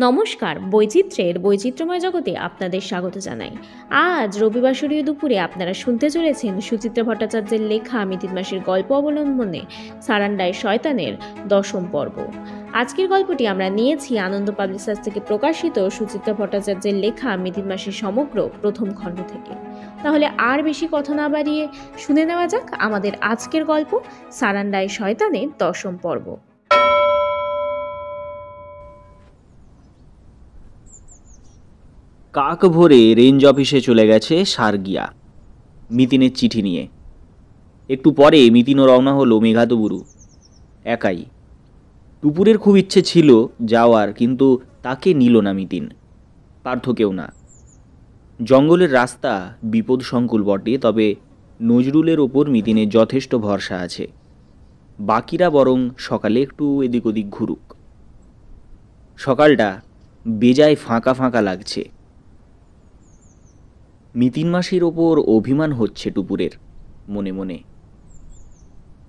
নমস্কার, বৈচিত্র্যের বৈচিত্র্যময় জগতে আপনাদের স্বাগত জানাই। আজ রবিবাসরীয় দুপুরে আপনারা শুনতে চলেছেন সুচিত্রা ভট্টাচার্যের লেখা মিতিন মাসির গল্প অবলম্বনে সারান্ডায় শয়তানের 10ম পর্ব। আজকের গল্পটি আমরা নিয়েছি আনন্দ পাবলিশার্স থেকে প্রকাশিত সুচিত্রা ভট্টাচার্যের লেখা মিতিন মাসির সমগ্র প্রথম খণ্ড থেকে। তাহলে আর বেশি কথা না বাড়িয়ে শুনে নেওয়া যাক আমাদের আজকের গল্প সারান্ডায় শয়তানের 10ম পর্ব। কাক ভোরে রেঞ্জ অফিসে চলে গেছে সার্গিয়া মিতিনের চিঠি নিয়ে। একটু পরে মিতিনও রওনা হলো মেঘাতুবুরু একাই। টুপুরের খুব ইচ্ছে ছিল যাওয়ার, কিন্তু তাকে নিল না মিতিন, পার্থকেও না। জঙ্গলের রাস্তা বিপদসংকুল বটে, তবে নজরুলের ওপর মিতিনের যথেষ্ট ভরসা আছে। বাকিরা বরং সকালে একটু এদিক ওদিক ঘুরুক। সকালটা বেজায় ফাঁকা ফাঁকা লাগছে। মিতিন মাসির ওপর অভিমান হচ্ছে টুপুরের মনে মনে।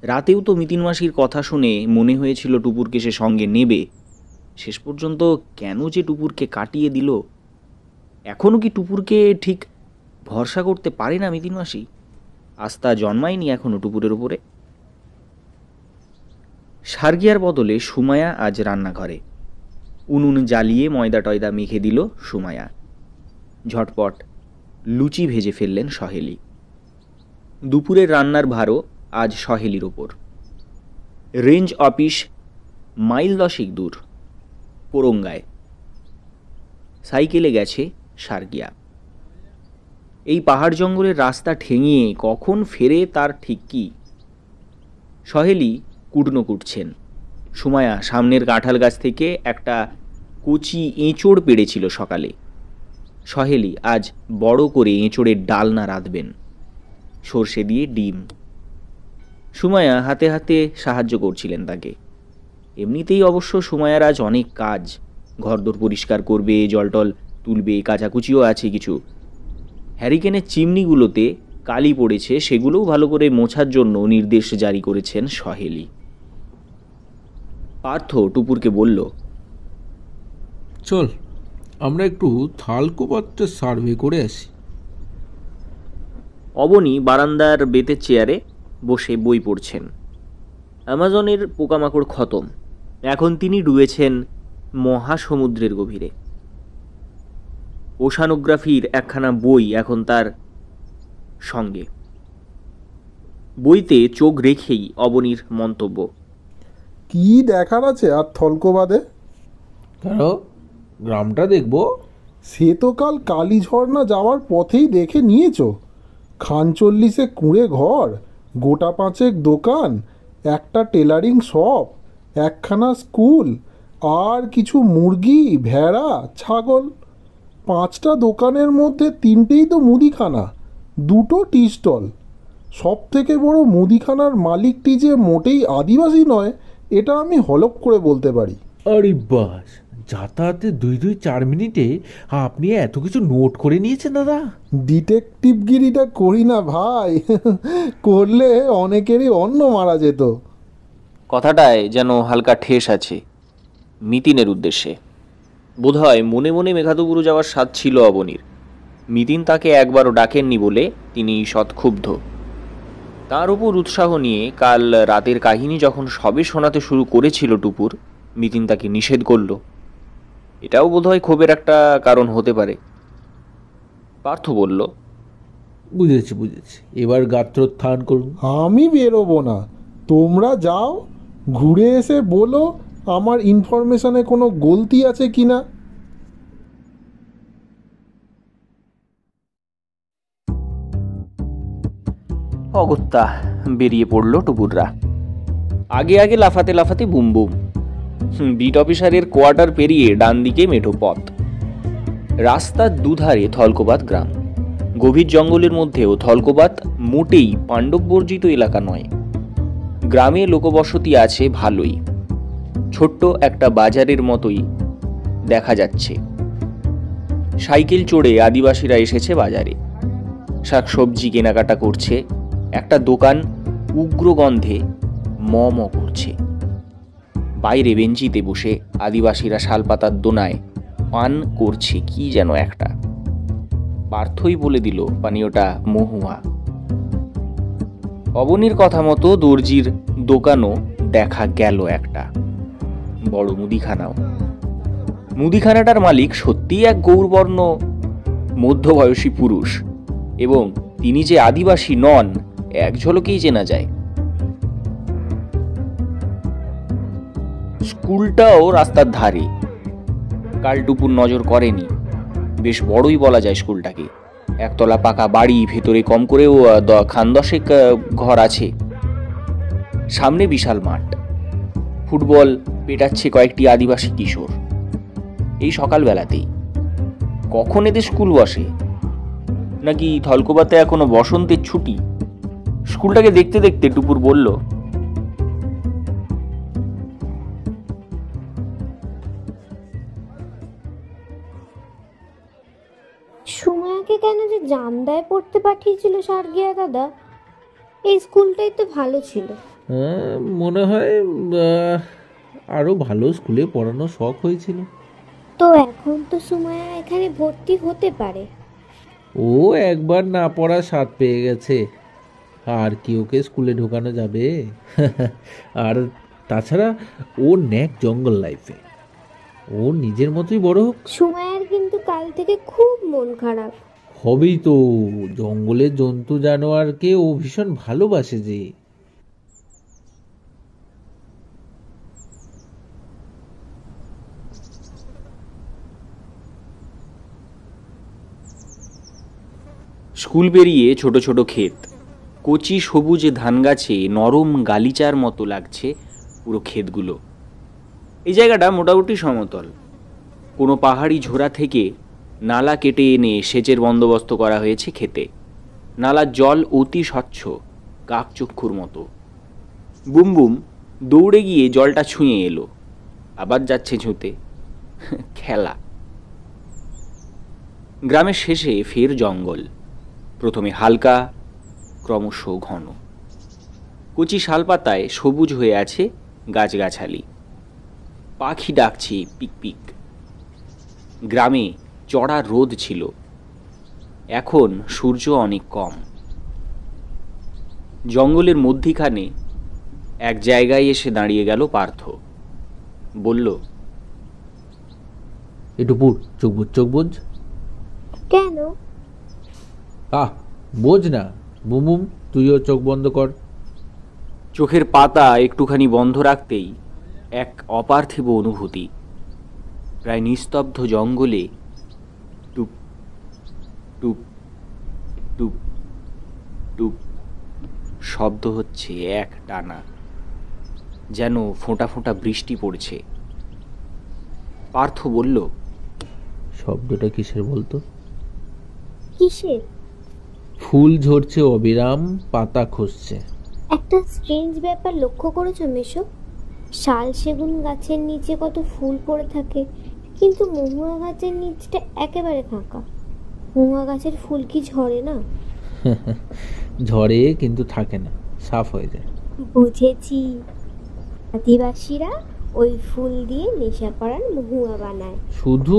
রাতেও তো মিতিন মাসির কথা শুনে মনে হয়েছিল টুপুরকে সে সঙ্গে নেবে। শেষ পর্যন্ত কেন যে টুপুরকে কাটিয়ে দিল। এখনও কি টুপুরকে ঠিক ভরসা করতে পারে না মিতিন মাসি? আস্থা জন্মায়নি এখনও টুপুরের ওপরে। সার্গিয়ার বদলে সুমায়া আজ রান্নাঘরে। উনুন জ্বালিয়ে ময়দা টয়দা মেখে দিল সুমায়া। ঝটপট লুচি ভেজে ফেললেন সহেলি। দুপুরের রান্নার ভারও আজ সহেলির ওপর। রেঞ্জ অফিস মাইল 10 দূর, পোরঙ্গায়। সাইকেলে গেছে সার্গিয়া। এই পাহাড় জঙ্গলের রাস্তা ঠেঙিয়ে কখন ফেরে তার ঠিক কি। সহেলি কুটনো কুটছেন। সুমায়া সামনের কাঁঠাল গাছ থেকে একটা কচি এঁচোড় পেড়েছিল সকালে। সহেলি আজ বড় করে এঁচোড়ের ডালনা রাঁধবেন, সর্ষে দিয়ে ডিম। সুমায়া হাতে হাতে সাহায্য করছিলেন তাকে। এমনিতেই অবশ্য সুমায়ার আজ অনেক কাজ। ঘরদোর পরিষ্কার করবে, জলটল তুলবে, কাচাকুচিও আছে কিছু। হ্যারিকেনের চিমনিগুলোতে কালি পড়েছে, সেগুলোও ভালো করে মোছার জন্য নির্দেশ জারি করেছেন সহেলি। পার্থ টুপুরকে বলল, চল আমরা একটু থালকোবাদটা সার্ভে করে আসি। অবনী বারান্দার বেতের চেয়ারে বসে বই পড়ছেন। অ্যামাজনের পোকামাকড় খতম। এখন তিনি ডুবেছেন মহাসমুদ্রের গভীরে। ওশানোগ্রাফির একখানা বই এখন তার সঙ্গে। বইতে চোখ রেখেই অবনীর মন্তব্য, কি দেখার আছে আর থলকোবাদে? কেন, গ্রামটা দেখবো? সে তো কাল কালীঝর্ণা যাওয়ার পথেই দেখে নিয়েছ। খানচল্লিশে কুঁড়ে ঘর, গোটা 5 দোকান, একটা টেলারিং শপ, একখানা স্কুল, আর কিছু মুরগি, ভেড়া, ছাগল। 5টা দোকানের মধ্যে 3টেই তো মুদিখানা, 2টো টি স্টল। সব থেকে বড় মুদিখানার মালিকটি যে মোটেই আদিবাসী নয়, এটা আমি হলপ করে বলতে পারি। আরে বাস, যাতায়াতে 2-4 মিনিটে আপনি এত কিছু নোট করে নিয়েছেন দাদা? ডিটেকটিভগিরিটা করি না ভাই, করলে অনেকেরই অন্ন মারা যেত। কথাটায় যেন হালকা ঠেস আছে মিতিনের উদ্দেশ্যে। বোধহয় মনে মনে মেঘাতুবুরু যাওয়ার স্বাদ ছিল অবনীর। মিতিন তাকে একবারও ডাকেননি বলে তিনি সৎক্ষুব্ধ। তার উপর উৎসাহ নিয়ে কাল রাতের কাহিনী যখন সবে শোনাতে শুরু করেছিল টুপুর, মিতিন তাকে নিষেধ করল। এটাও বোধহয় ক্ষোভের একটা কারণ হতে পারে। পার্থ বলল, বুঝেছি, এবার গাত্রোত্থান করুন। আমি বেরোবো না, তোমরা যাও, ঘুরে এসে বলো আমার ইনফরমেশনে কোনো গলতি আছে কিনা। অগত্যা বেরিয়ে পড়ল টুপুররা। আগে আগে লাফাতে লাফাতে বুম বুম। বিট অফিসারের কোয়ার্টার পেরিয়ে ডান দিকে মেঠো পথ। রাস্তার দুধারে থলকোবাদ গ্রাম। গভীর জঙ্গলের মধ্যেও থলকোবাদ মোটেই পাণ্ডব বর্জিত এলাকা নয়। গ্রামে লোকবসতি আছে ভালোই। ছোট্ট একটা বাজারের মতোই দেখা যাচ্ছে। সাইকেল চড়ে আদিবাসীরা এসেছে বাজারে। শাকসবজি কেনাকাটা করছে। একটা দোকান উগ্র গন্ধে ম ম করছে। বাইরে বেঞ্চিতে বসে আদিবাসীরা শালপাতার দোনায় পান করছে কি যেন একটা। পার্থই বলে দিল পানীয়টা মহুয়া। অবনীর কথা মতো দর্জির দোকানও দেখা গেল, একটা বড় মুদিখানাও। মুদিখানাটার মালিক সত্যিই এক গৌরবর্ণ মধ্যবয়সী পুরুষ, এবং তিনি যে আদিবাসী নন এক ঝলকেই চেনা যায়। স্কুলটাও রাস্তার ধারে। কালটুপুর নজর করেনি। বেশ বড়ই বলা যায় স্কুলটাকে। একতলা পাকা বাড়ি, ভেতরে কম করেও খান দশেক ঘর আছে। সামনে বিশাল মাঠ। ফুটবল পেটাচ্ছে কয়েকটি আদিবাসী কিশোর এই সকালবেলাতেই। কখন এদের স্কুল বসে? নাকি থলকোবাতে এখনো বসন্তের ছুটি? স্কুলটাকে দেখতে দেখতে টুপুর বলল, সুমায়াকে কেন যে জামদায় পড়তে পাঠিয়েছিল সার্গিয়া দাদা, এই স্কুলটাই তো ভালো ছিল। মনে হয় আরও ভালো স্কুলে পড়ানোর শখ হয়েছিল। তো এখন তো সুমায়া এখানে ভর্তি হতে পারে। ও একবার না পড়া স্বাদ পেয়ে গেছে, আর কি ওকে স্কুলে ঢোকানো যাবে? আর তাছাড়া ও ন্যাক জঙ্গল লাইফে, ও নিজের মতোই বড় হোক। সুমায়ার কিন্তু কাল থেকে খুব মন খারাপ। হবেই তো, জঙ্গলের জন্তু জানোয়ারকে ও ভীষণ ভালোবাসে যে। স্কুল পেরিয়ে ছোট ছোট ক্ষেত, কচি সবুজ ধান গাছে নরম গালিচার মতো লাগছে পুরো ক্ষেতগুলো। এই জায়গাটা মোটামুটি সমতল। কোনো পাহাড়ি ঝোড়া থেকে নালা কেটে এনে সেচের বন্দোবস্ত করা হয়েছে ক্ষেতে। নালার জল অতি স্বচ্ছ, কাকচক্ষুর মতো। বুম বুম দৌড়ে গিয়ে জলটা ছুঁয়ে এলো, আবার যাচ্ছে ছুঁতে। খেলা। গ্রামের শেষে ফের জঙ্গল। প্রথমে হালকা, ক্রমশ ঘন। কচি শালপাতায় সবুজ হয়ে আছে গাছগাছালি। পাখি ডাকছে পিক পিক। গ্রামে চড়া রোদ ছিল, এখন সূর্য অনেক কম। জঙ্গলের মধ্যিখানে এক জায়গায় এসে দাঁড়িয়ে গেল পার্থ। বলল, একটু পুর চোখ বুঝ, চোখ বুঝ। কেন? বোঝ না। বুম বুম, তুইও চোখ বন্ধ কর। চোখের পাতা একটুখানি বন্ধ রাখতেই এক অপার্থিব অনুভূতি। প্রায় নিস্তব্ধ জঙ্গলে টুপ টুপ টুপ টুপ শব্দ হচ্ছে এক টানা, যেন ফোঁটা ফোঁটা বৃষ্টি পড়ছে। পার্থ বলল, শব্দটা কিসের বলতো? কিসের? ফুল ঝরছে অবিরাম, পাতা খসছে। একটা স্ট্রেঞ্জ ব্যাপার লক্ষ্য করেছো মেশো? শাল সেগুন গাছের নিচে কত ফুল পড়ে থাকে, কিন্তু মহুয়া গাছের নিচটা একেবারে ফাঁকা। মহুয়া গাছের ফুল কি ঝরে না? ঝরে, কিন্তু থাকে না, সাফ হয়ে যায়। বুঝেছি, আদিবাসীরা ওই ফুল দিয়ে নেশা করার মহুয়া বানায়। শুধু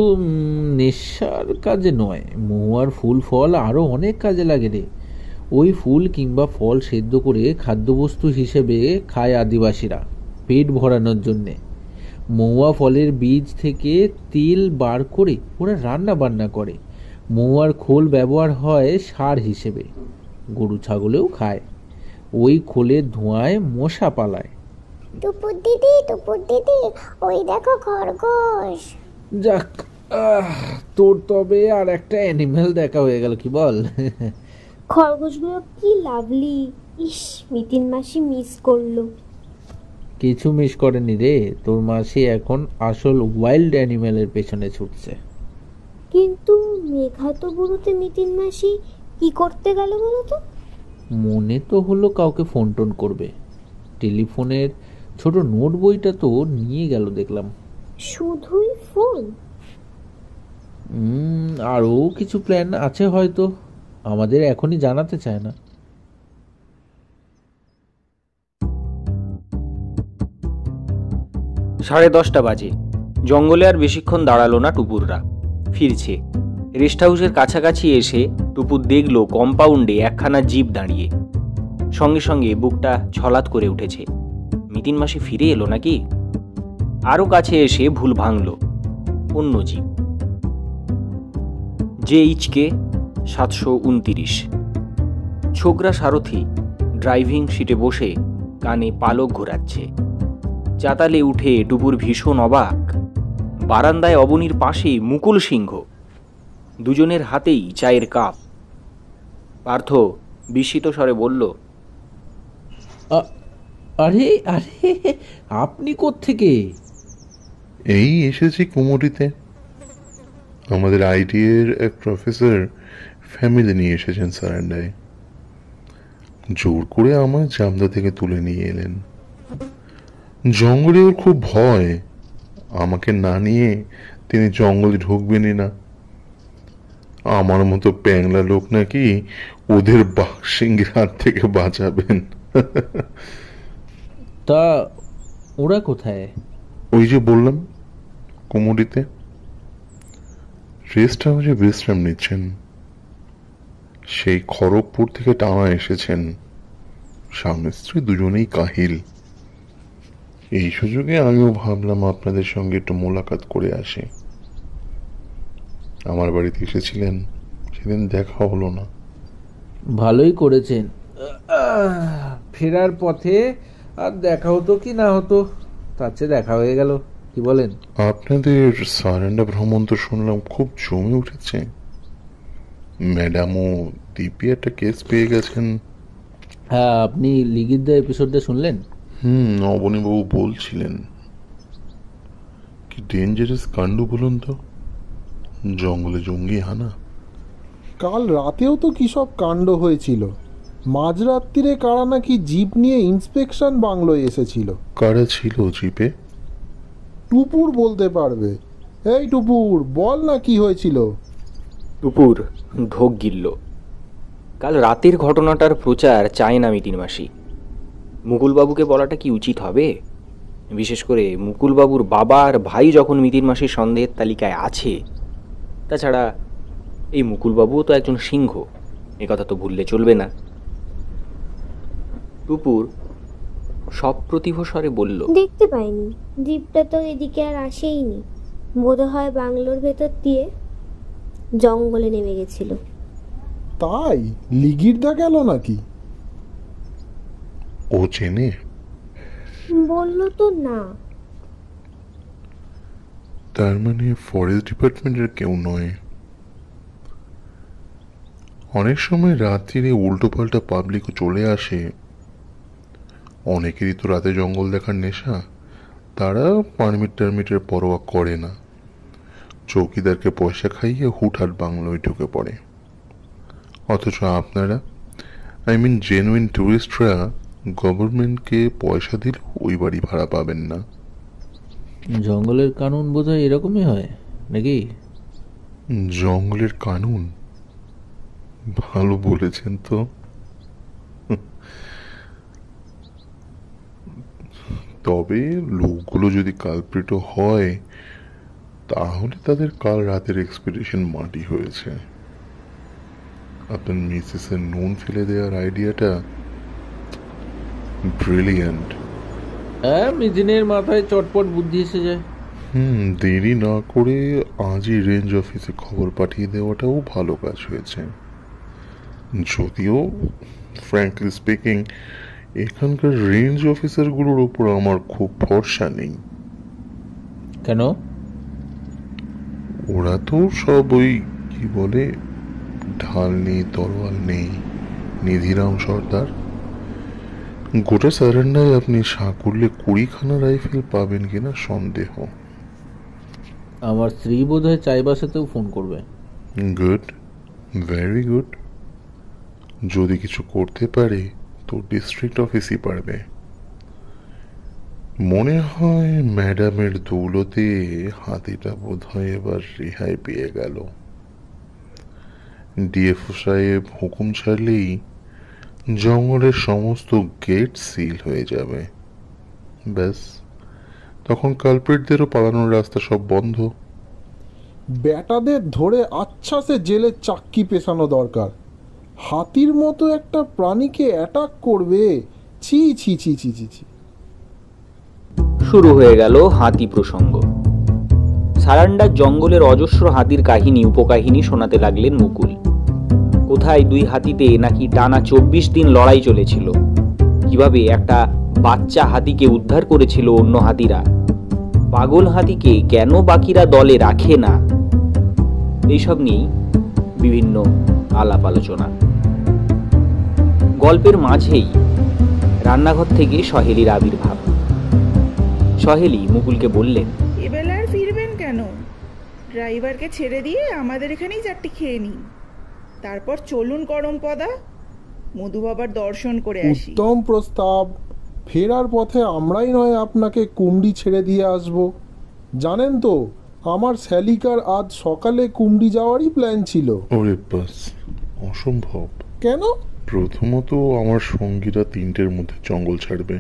নেশার কাজে নয়, মহুয়ার ফুল ফল আরও অনেক কাজে লাগে রে। ওই ফুল কিংবা ফল সেদ্ধ করে খাদ্যবস্তু হিসেবে খায় আদিবাসীরা, পেট ভরানোর জন্যে। মহুয়া ফলের বীজ থেকে তেল বার করে ওরা রান্না বান্না করে। মহুয়ার খোল ব্যবহার হয় সার হিসেবে, গরু ছাগলেও খায়। ওই খোলের ধোঁয়ায় মশা পালায়। টুপুর দিদি, ওই দেখো খরগোশ। যাক, তোর তবে আর একটা অ্যানিমেল দেখা হয়ে গেল, কি বল? খরগোশগুলো কি লাভলি। ইস, মিতিন মাসি মিস করলো। কিছু মিস করেনি রে, তোর মাসি এখন আসল ওয়াইল্ড অ্যানিমেলের পেছনে ছুটছে। কিন্তু মেঘা তো বুড়োতে মিতিন মাসি কি করতে গেল বলো তো? মনে তো হলো কাউকে ফোন টোন করবে। টেলিফোনের ছোট নোট বইটা তো নিয়ে গেল দেখলাম। শুধুই ফোন? আরও কিছু প্ল্যান আছে হয়তো, আমাদের এখনই জানাতে চায় না। 10:30 বাজে। জঙ্গলে আর বেশিক্ষণ দাঁড়ালো না টুপুররা, ফিরছে। রেস্ট হাউসের কাছাকাছি এসে টুপুর দেখল কম্পাউন্ডে একখানা জিপ দাঁড়িয়ে। সঙ্গে সঙ্গে বুকটা ছলাৎ করে উঠেছে। মিতিন মাসি ফিরে এলো নাকি? আরও কাছে এসে ভুল ভাঙল, অন্য জিপ। JHK 729। ছোকরা সারথি ড্রাইভিং সিটে বসে কানে পালক ঘোরাচ্ছে। চাতালে উঠে টুপুর ভীষণ অবাক। বারান্দায় অবনীর পাশে মুকুল সিংহ, দুজনের হাতেই চায়ের কাপ। পার্থ বিস্মিত স্বরে বলল, আরে আরে আপনি কোত্থেকে? এই এসেছি কুমোরিতে। আমাদের ITA-র এক প্রফেসর ফ্যামিলি নিয়ে এসেছেন সারান্ডায়। জোর করে আমার জামদা থেকে তুলে নিয়ে এলেন। জঙ্গলে ওর খুব ভয়, আমাকে না নিয়ে তিনি জঙ্গলে ঢুকবেনই না। আমার মতো প্যাংলা লোক নাকি ওদের বাঘসিংহের হাত থেকে বাঁচাবেন। তা ওরা কোথায়? ওই যে বললাম, কুমোরিতে রেস্ট হাউসে বিশ্রাম নিচ্ছেন। সেই খড়গপুর থেকে টানা এসেছেন। স্বামী স্ত্রী দুজনেই কাহিল। এই সুযোগে আমিও ভাবলাম আপনাদের সঙ্গে একটু মোলাকাত করে আসি। আমার বাড়িতে এসেছিলেন, সেদিন দেখা হলো না। ভালোই করেছেন। ফেরার পথে আর দেখা হতো কি না হতো, তার চেয়ে দেখা হয়ে গেল, কি বলেন? আপনাদের সারেন্ডা ভ্রমণ তো শুনলাম খুব জমে উঠেছে। ম্যাডামও দিব্যি একটা কেস পেয়ে গেছেন। হ্যাঁ, আপনি লিগিরদা এপিসোডটা শুনলেন? অবনীবাবু বলছিলেন। কি ডেঞ্জারাস কাণ্ড বলুন তো, জঙ্গলে জঙ্গি হানা। কাল রাতেও তো কী সব কাণ্ড হয়েছিল। মাঝরাত্রিরে কারা নাকি জিপ নিয়ে ইন্সপেকশন বাংলোয় এসেছিল। কারা ছিল জিপে? টুপুর বলতে পারবে। এই টুপুর, বল না কি হয়েছিল। টুপুর ঢোক গিলল। কাল রাতের ঘটনাটার প্রচার চায় না মিতিন মাসি। মুকুলবাবুকে বলাটা কি উচিত হবে? বিশেষ করে মুকুলবাবুর বাবা আর ভাই যখন মিতিন মাসির সন্দেহের তালিকায় আছে। তাছাড়া এই মুকুলবাবুও তো একজন সিংহ, একথা তো ভুললে চলবে না। টুপুর সপ্রতিভ স্বরে বলল, দেখতে পাইনি, জিপটা তো এদিকে আর আসেইনি। বোধহয় বাংলোর ভেতর দিয়ে জঙ্গলে নেমে গেছিল। তাই লিগিরদা গেল নাকি? ও চেনে? বললো তো না। তার মানে ফরেস্ট ডিপার্টমেন্টের কেউ নয়। অনেক সময় রাত্রিরে উল্টো পাল্টা পাবলিকও চলে আসে। অনেকেরই তো রাতে জঙ্গল দেখার নেশা। তারা পারমিট টারমিটের পরোয়া করে না, চৌকিদারকে পয়সা খাইয়ে হুটহাট বাংলোয় ঢুকে পড়ে। অথচ আপনারা, জেনুইন টুরিস্টরা গভর্নমেন্টকে পয়সা দিলে ওই বাড়ি ভাড়া পাবেন না। জঙ্গলের কানুন বোধহয় এরকমই হয় নাকি? জঙ্গলের কানুন? ভালো বলেছেন তো। তবে লোকগুলো যদি কালপ্রিট হয়, তাহলে তাদের কাল রাতের এক্সপেডিশন মাটি হয়েছে। আপনার মিসেসের নুন ফেলে দেওয়ার আইডিয়াটা ব্রিলিয়ান্ট। হ্যাঁ, মিজিনের মাথায় চটপট বুদ্ধি এসে যায়। দেরি না করে আজই রেঞ্জ অফিসে খবর পাঠিয়ে দেওয়াটাও ভালো কাজ হয়েছে। যদিও ফ্র্যাঙ্কলি স্পিকিং, এখানকার রেঞ্জ অফিসারগুলোর ওপর আমার খুব ভরসা নেই। কেন? ওরা তো সব ওই কি বলে, ঢাল নেই তরোয়াল নেই, নিধিরাম সর্দার। গোটা সারেন্ডায় আপনি সাঁকুরলে 20খানা রাইফেল পাবেন কিনা সন্দেহ। আমার স্ত্রী বোধহয় চাইবাসাতেও ফোন করবে। Good, very good. যদি কিছু করতে পারে তো ডিস্ট্রিক্ট অফিসই পারবে। মনে হয় ম্যাডামের দৌলতে হাতিটা বোধহয় এবার রেহাই পেয়ে গেল। ডিএফও সাহেব হুকুম ছাড়লেই জঙ্গলের সমস্ত গেট সিল হয়ে যাবে। ব্যাস, তখন কালপ্রিটদেরও পালানোর রাস্তা সব বন্ধ। ব্যাটাদের ধরে আচ্ছাসে জেলে চাক্কি পেছানো দরকার। হাতির মতো একটা প্রাণীকে অ্যাটাক করবে, ছি ছি ছি ছি ছি ছি। শুরু হয়ে গেল হাতি প্রসঙ্গ। সারান্ডার জঙ্গলের অজস্র হাতির কাহিনী উপকাহিনী শোনাতে লাগলেন মুকুল। কোথায় 2 হাতিতে নাকি টানা 24 দিন লড়াই চলেছিল, কিভাবে একটা বাচ্চা হাতিকে উদ্ধার করেছিল অন্য হাতিরা, পাগল হাতিকে কেন বাকিরা দলে রাখে না, এইসব নিয়েই বিভিন্ন আলাপ আলোচনা। গল্পের মাঝেই রান্নাঘর থেকে সহেলির আবির্ভাব। সহেলি মুকুলকে বললেন, এবেলা আর ফিরবেন কেন? ড্রাইভারকে ছেড়ে দিয়ে আমাদের এখানেই 4টি খেয়ে নিন, তারপর চলুন করমপদা, মধু বাবার দর্শন করে আসি। উত্তম প্রস্তাব। ফেরার পথে আমরাই নয় আপনাকে কুমড়ি ছেড়ে দিয়ে আসব। জানেন তো, আমার শ্যালিকার আজ সকালে কুমড়ি যাওয়ারই প্ল্যান ছিল। ওরে বাস, অসম্ভব। কেন? প্রথমত আমার সঙ্গীরা 3টের মধ্যে জঙ্গল ছাড়বে,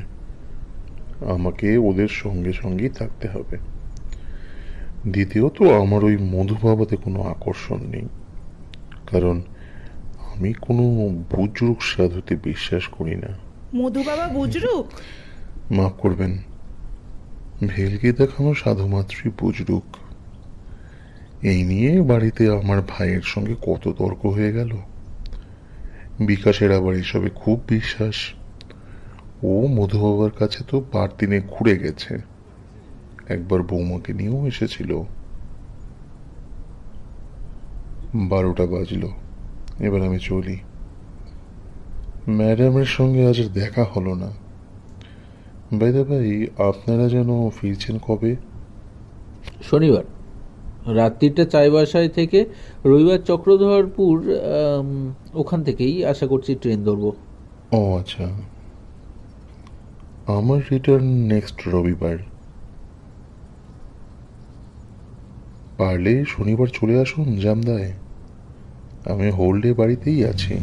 আমাকে ওদের সঙ্গে সঙ্গেই থাকতে হবে। দ্বিতীয়ত আমার ওই মধু বাবাতে কোনো আকর্ষণ নেই, কারণ আমি কোনো বুজরুক সাধুতে বিশ্বাস করি না। মধু বাবা বুজরুক? মাফ করবেন, ভেলকে দেখানো সাধু মাত্রই বুজরুক। এই নিয়ে বাড়িতে আমার ভাইয়ের সঙ্গে কত তর্ক হয়ে গেল। বিকাশের আবার এসবে খুব বিশ্বাস। ও মধু বাবার কাছে তো 12 দিনে ঘুরে গেছে, একবার বৌমাকে নিয়েও এসেছিল। 12টা বাজলো, এবার আমি চলি। ম্যাডামের সঙ্গে আজ দেখা হলো না। বাই দা ভাই, আপনারা যেন ফিরছেন কবে? শনিবার রাত্রিটা চাইবাসায় থেকে রবিবার চক্রধরপুর, ওখান থেকেই আশা করছি ট্রেন ধরবো। ও আচ্ছা, আমার রিটার্ন নেক্সট রবিবার। পারলে শনিবার চলে আসুন জামদায়, আমি হোল ডে বাড়িতেই আছি।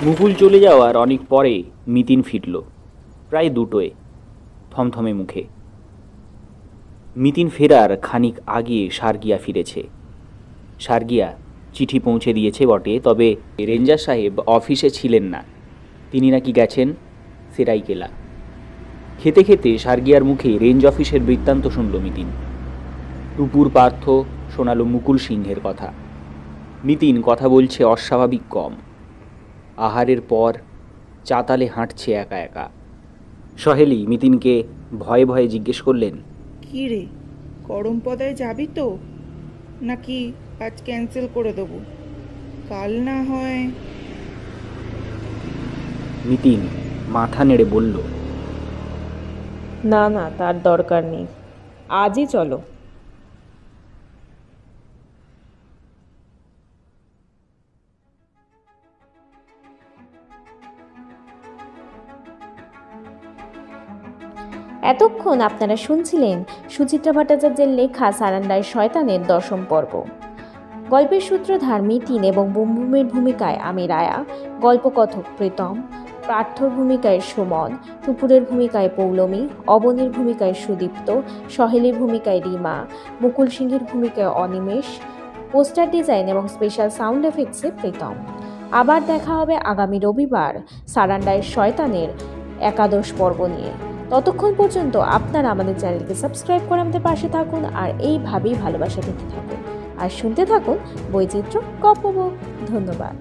মুকুল চলে যাওয়ার অনেক পরে মিতিন ফিরল, প্রায় 2টোয়, থমথমে মুখে। মিতিন ফেরার খানিক আগে সার্গিয়া ফিরেছে। সার্গিয়া চিঠি পৌঁছে দিয়েছে বটে, তবে রেঞ্জার সাহেব অফিসে ছিলেন না, তিনি নাকি গেছেন সেরাইকেলা। খেতে খেতে সার্গিয়ার মুখে রেঞ্জ অফিসের বৃত্তান্ত শুনল মিতিন। টুপুর পার্থ শোনালো মুকুল সিংহের কথা। মিতিন কথা বলছে অস্বাভাবিক কম। আহারের পর চাতালে হাঁটছে একা একা। সহেলি মিতিনকে ভয়ে ভয়ে জিজ্ঞেস করলেন, কি রে, করমপদায় যাবি তো, নাকি আজ ক্যান্সেল করে দেবো? কাল না হয়। মিতিন মাথা নেড়ে বলল, না না, তার দরকার নেই, আজই চলো। এতক্ষণ আপনারা শুনছিলেন সুচিত্রা ভট্টাচার্যের লেখা সারান্ডার শয়তানের 10ম পর্ব। গল্পের সূত্রধার মিতিন এবং বুমবুমের ভূমিকায় আমি রায়া, গল্পকথক প্রীতম, পার্থর ভূমিকায় সুমন, টুপুরের ভূমিকায় পৌলমী, অবনীর ভূমিকায় সুদীপ্ত, সহেলির ভূমিকায় রিমা, মুকুল সিংহের ভূমিকায় অনিমেষ, পোস্টার ডিজাইন এবং স্পেশাল সাউন্ড এফেক্টসে প্রীতম। আবার দেখা হবে আগামী রবিবার সারান্ডার শয়তানের 11 পর্ব নিয়ে। ততক্ষণ পর্যন্ত আপনারা আমাদের চ্যানেলকে সাবস্ক্রাইব করে আমাদের পাশে থাকুন, আর এইভাবেই ভালোবাসা দিতে থাকুন, আর শুনতে থাকুন বৈচিত্র্য গল্পবুক। ধন্যবাদ।